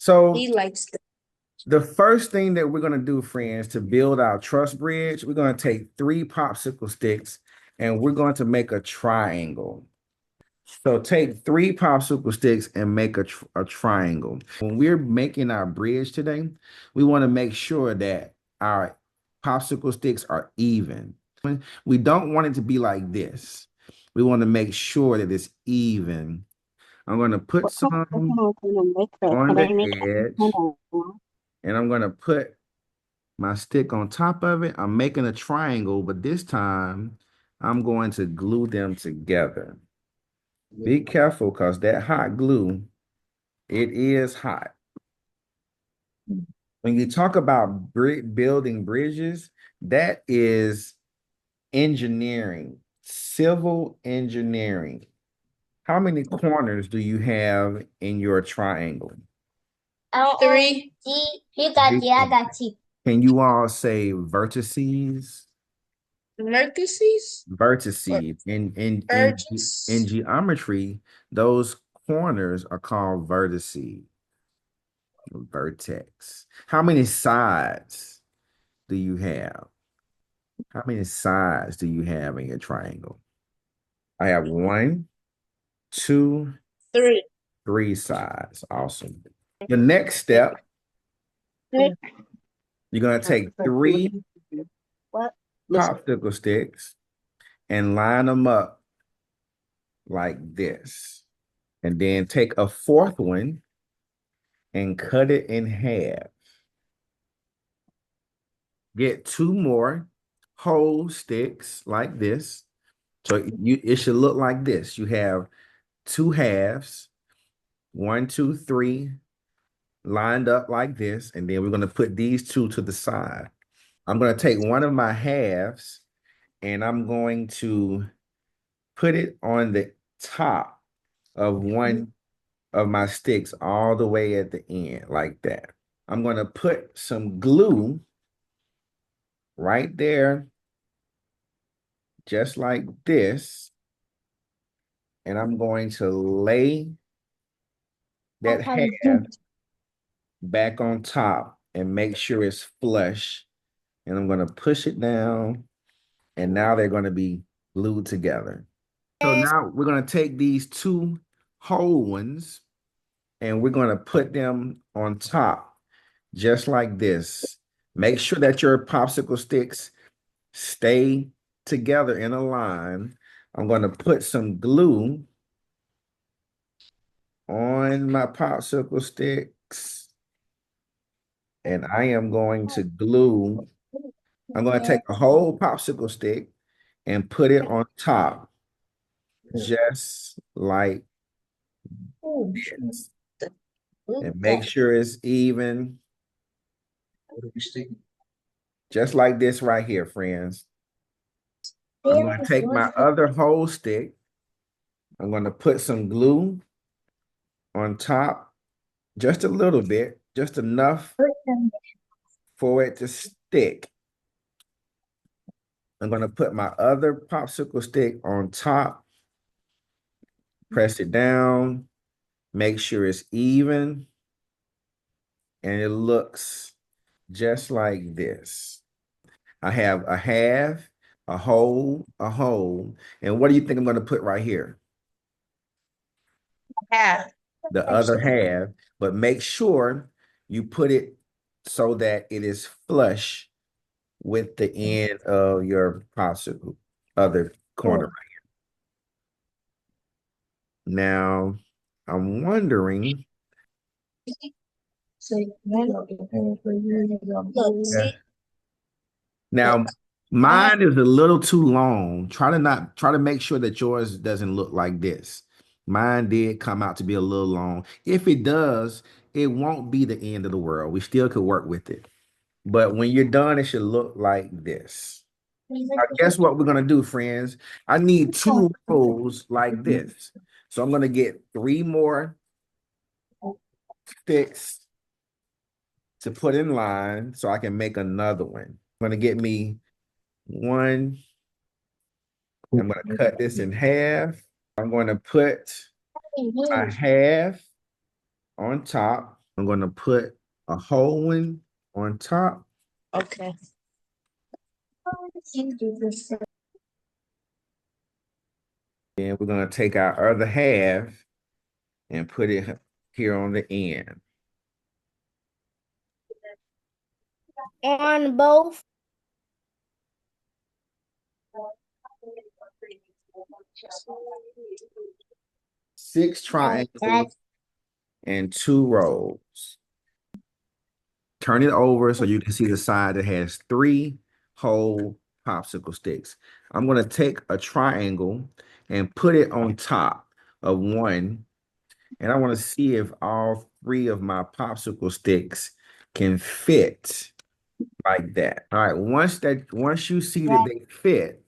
So He likes the the first thing that we're going to do, friends, to build our trust bridge, we're going to take 3 popsicle sticks and we're going to make a triangle. So take 3 popsicle sticks and make a triangle. When we're making our bridge today, we want to make sure that our popsicle sticks are even. We don't want it to be like this. We want to make sure that it's even. I'm going to put What kind of some can I make that? on Can the I make it kind edge, of and I'm going to put my stick on top of it. I'm making a triangle, but this time I'm going to glue them together. Be careful because that hot glue, it is hot. When you talk about building bridges, that is engineering, civil engineering. How many corners do you have in your triangle? three Three corners. Can you all say vertices? vertices or Vertices. In urges. geometry, those corners are called vertices. Vertex. How many sides do you have? How many sides do you have in your triangle? I have one, two, Three. 3 sides. Awesome. The next step, you're going to take three what? Listen, popsicle sticks and line them up like this. And then take a fourth one and cut it in half. Get 2 more whole sticks like this. So it should look like this. You have 2 halves, 1, 2, 3, lined up like this, and then we're going to put these 2 to the side. I'm going to take one of my halves and I'm going to put it on the top of one of my sticks all the way at the end like that. I'm going to put some glue right there, just like this, and I'm going to lay that half back on top and make sure it's flush. And I'm going to push it down, and now they're going to be glued together. So now we're going to take these 2 whole ones and we're going to put them on top just like this. Make sure that your popsicle sticks stay together in a line. I'm going to put some glue on my popsicle sticks, and I am going to glue. I'm going to take a whole popsicle stick and put it on top, just like this, and make sure it's even, just like this right here, friends. I'm going to take my other whole stick. I'm going to put some glue on top, just a little bit, just enough for it to stick. I'm going to put my other popsicle stick on top, press it down, make sure it's even, and it looks just like this. I have a half, a whole, a whole. And what do you think I'm going to put right here? Half. The other half, but make sure you put it so that it is flush with the end of your popsicle, other corner. Now, I'm wondering. Look, Yeah. see? Now, Look. I have mine is a little too long. Try to make sure that yours doesn't look like this. Mine did come out to be a little long. If it does, it won't be the end of the world. We still could work with it. But when you're done, it should look like this. Now, guess what we're gonna do, friends? I need 2 rows like this. So I'm gonna get 3 more sticks to put in line so I can make another one. I'm gonna get me one. I'm gonna cut this in half. I'm going to put my half on top. I'm going to put a whole one on top. Okay. And we're going to take our other half and put it here on the end. On both. Six triangles and 2 rows. Turn it over so you can see the side that has 3 whole popsicle sticks. I'm going to take a triangle and put it on top of one. And I want to see if all 3 of my popsicle sticks can fit like that. All right, once you see that they fit,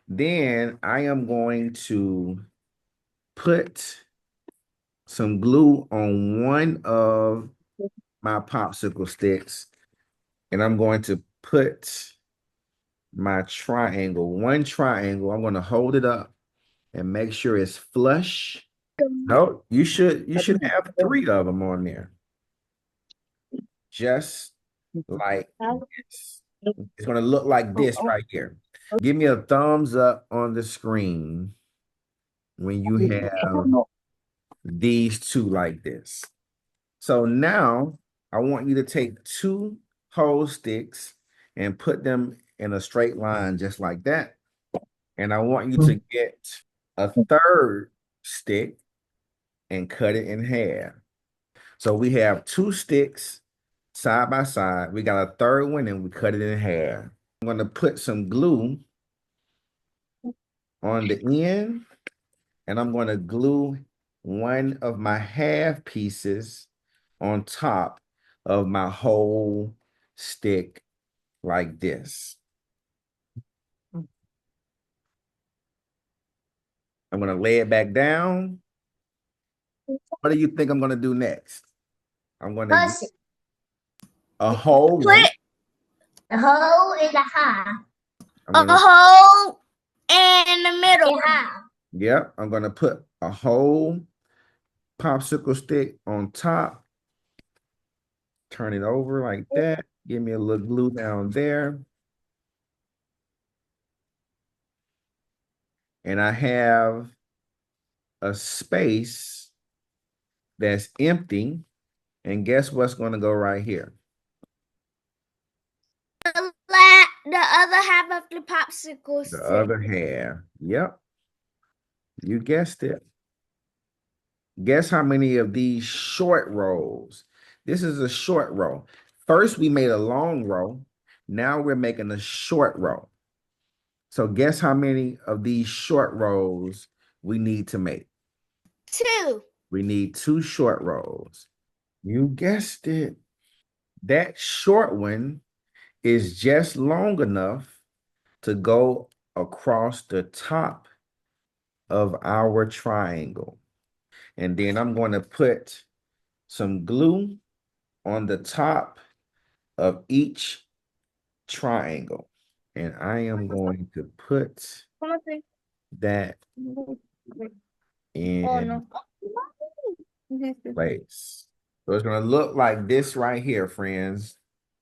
then I am going to put some glue on one of my popsicle sticks, and I'm going to put my one triangle. I'm going to hold it up and make sure it's flush. No, you should have 3 of them on there. Just like this. It's going to look like this right here. Give me a thumbs up on the screen when you have these 2 like this. So now I want you to take 2 whole sticks and put them in a straight line just like that. And I want you to get a third stick and cut it in half. So we have 2 sticks side by side. We got a third one and we cut it in half. I'm going to put some glue on the end, and I'm going to glue one of my half pieces on top of my whole stick like this. I'm going to lay it back down. What do you think I'm going to do next? I'm going to get a whole one. A hole in the half. A hole in the middle. Yep, I'm going to put a whole popsicle stick on top. Turn it over like that. Give me a little glue down there. And I have a space that's empty. And guess what's going to go right here? The other half of the popsicle The stick. other half. Yep. You guessed it. Guess how many of these short rows? This is a short row. First, we made a long row. Now we're making a short row. So guess how many of these short rows we need to make? 2. We need 2 short rows. You guessed it. That short one is just long enough to go across the top of our triangle. And then I'm going to put some glue on the top of each triangle. And I am going to put that in place. So it's going to look like this right here, friends.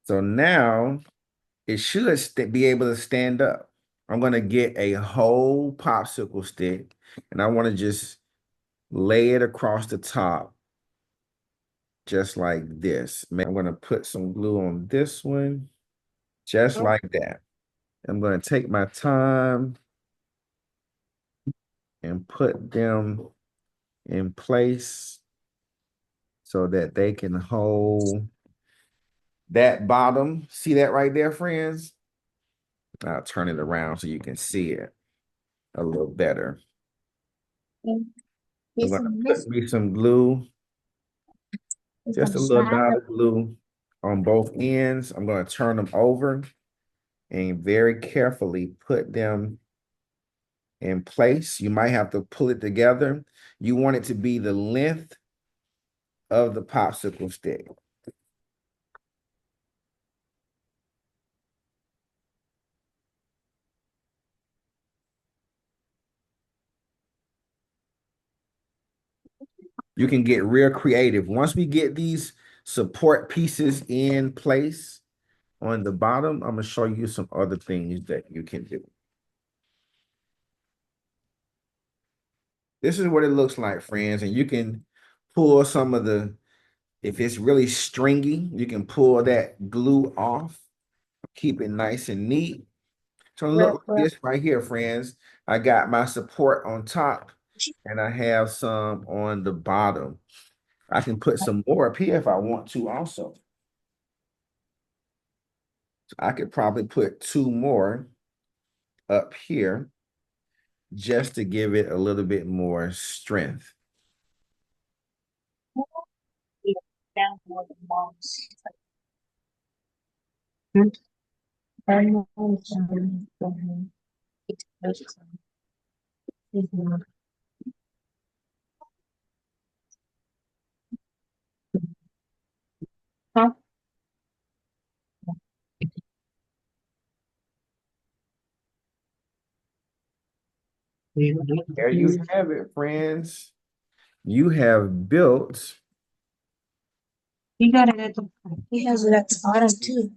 So now it should be able to stand up. I'm going to get a whole popsicle stick and I want to just lay it across the top just like this. I'm going to put some glue on this one just like that. I'm going to take my time and put them in place so that they can hold that bottom. See that right there, friends? I'll turn it around so you can see it a little better. I'm going to put me some glue, just a little dot of glue on both ends. I'm going to turn them over and very carefully put them in place. You might have to pull it together. You want it to be the length of the popsicle stick. You can get real creative. Once we get these support pieces in place on the bottom, I'm gonna show you some other things that you can do. This is what it looks like, friends, and you can pull some of the, if it's really stringy, you can pull that glue off, keep it nice and neat. So look like this right here, friends. I got my support on top and I have some on the bottom. I can put some more up here if I want to also. So I could probably put 2 more up here just to give it a little bit more strength. There you have it, friends. You have built. He got it at the. He has it at the bottom too.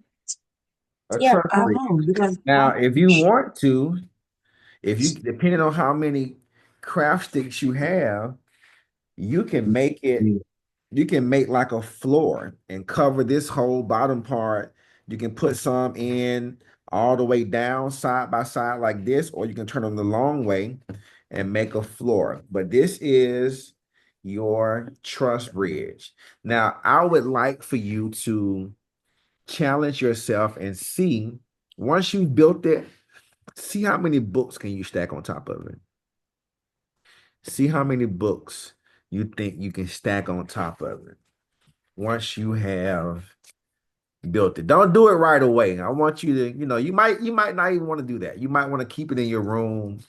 A Yeah, truss bridge. Now, if you want to, if you depending on how many craft sticks you have, you can make it, you can make like a floor and cover this whole bottom part. You can put some in all the way down side by side like this, or you can turn them the long way and make a floor. But this is your truss bridge. Now, I would like for you to challenge yourself and see, once you've built it, see how many books can you stack on top of it. See how many books you think you can stack on top of it once you have built it. Don't do it right away. I want you to, you might not even want to do that. You might want to keep it in your room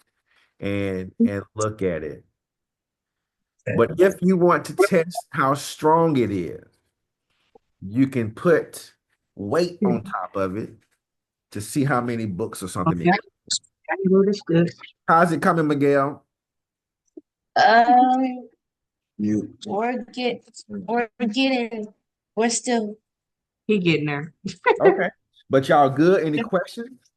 and look at it. But if you want to test how strong it is, you can put weight on top of it to see how many books or something. Okay. I know this good. How's it coming, Miguel? We're still. He getting there. Okay. But y'all good? Any questions?